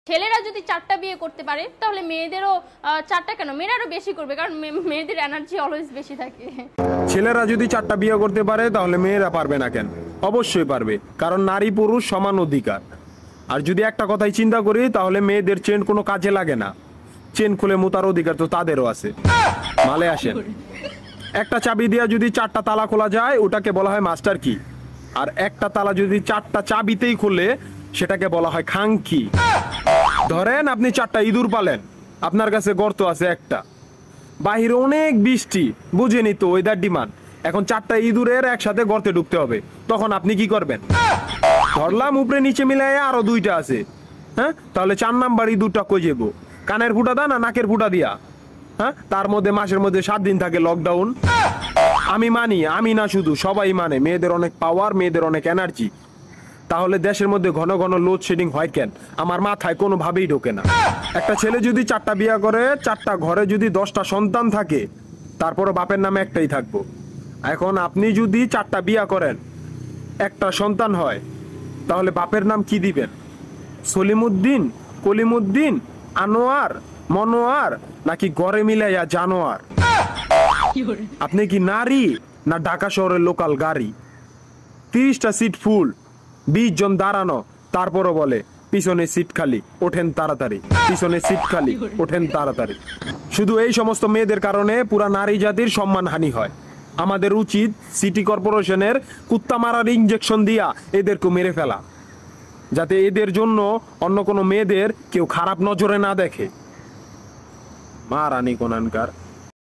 ছেলেরা যদি 4টা বিয়ে করতে পারে তাহলে মেয়েদেরও 4টা কেন, মেয়েরা আরো বেশি করবে, কারণ মেয়েদের এনার্জি অলওয়েজ বেশি থাকে। ছেলেরা যদি 4টা বিয়ে করতে পারে তাহলে মেয়েরা পারবে না কেন? অবশ্যই পারবে, কারণ নারী পুরুষ সমান অধিকার। আর যদি একটা কথাই চিন্তা করি তাহলে মেয়েদের চেন কোনো কাজে লাগে না, চেন খুলে মুতার অধিকার তো তাদেরও আছে। মালে আসেন, একটা চাবি দিয়া যদি 4টা তালা খোলা যায় ওটাকে বলা হয় মাস্টার কি, আর একটা তালা যদি 4টা চাবিতেই খুলে সেটাকে বলা হয় খাঙ্কি। ধরেন আপনি 4টা ইঁদুর পালেন, আপনার কাছে গর্ত আছে একটা, বাহিরে অনেক বৃষ্টি, বুঝেনি তো ওয়েদার ডিমান্ড, এখন 4টা ইঁদুরের একসাথে গর্তে ঢুকতে হবে, তখন আপনি কি করবেন? ধরলাম উপরে নিচে মিলাই আরো 2টা আছে, হ্যাঁ, তাহলে 4 নাম্বার ইঁদুরটা কই যাবো? কানের ফুটা দা না নাকের ফুটা দিয়া? হ্যাঁ, তার মধ্যে মাসের মধ্যে 7 দিন থাকে লকডাউন। আমি মানি, আমি না শুধু সবাই মানে মেয়েদের অনেক পাওয়ার, মেয়েদের অনেক এনার্জি। তাহলে দেশের মধ্যে ঘন ঘন লোডশেডিং হয় কেন? আমার মাথায় কোনোভাবেই ঢোকে না। একটা ছেলে যদি 4টা বিয়ে করে, 4টা ঘরে যদি 10টা সন্তান থাকে, তারপরও বাপের নামে একটাই থাকবো। এখন আপনি যদি 4টা বিয়ে করেন, একটা সন্তান হয়, তাহলে বাপের নাম কি দিবেন? সলিমুদ্দিন, কলিমুদ্দিন, আনোয়ার, মনোয়ার, নাকি গড়ে মিলাইয়া জানোয়ার? আপনি কি নারী না ঢাকা শহরের লোকাল গাড়ি? 30টা সিট ফুল, 20 জন দাঁড়ানো, তারপরও বলে পিছনে সিট খালি, ওঠেন তাড়াতাড়ি, পিছনে সিট খালি, ওঠেন তাড়াতাড়ি। শুধু এই সমস্ত মেয়েদের কারণে পুরা নারী জাতির সম্মানহানি হয়। আমাদের উচিত সিটি কর্পোরেশনের কুত্তা মারার ইঞ্জেকশন দিয়া এদেরকে মেরে ফেলা, যাতে এদের জন্য অন্য কোনো মেয়েদের কেউ খারাপ নজরে না দেখে। মা রানী কোনানকার।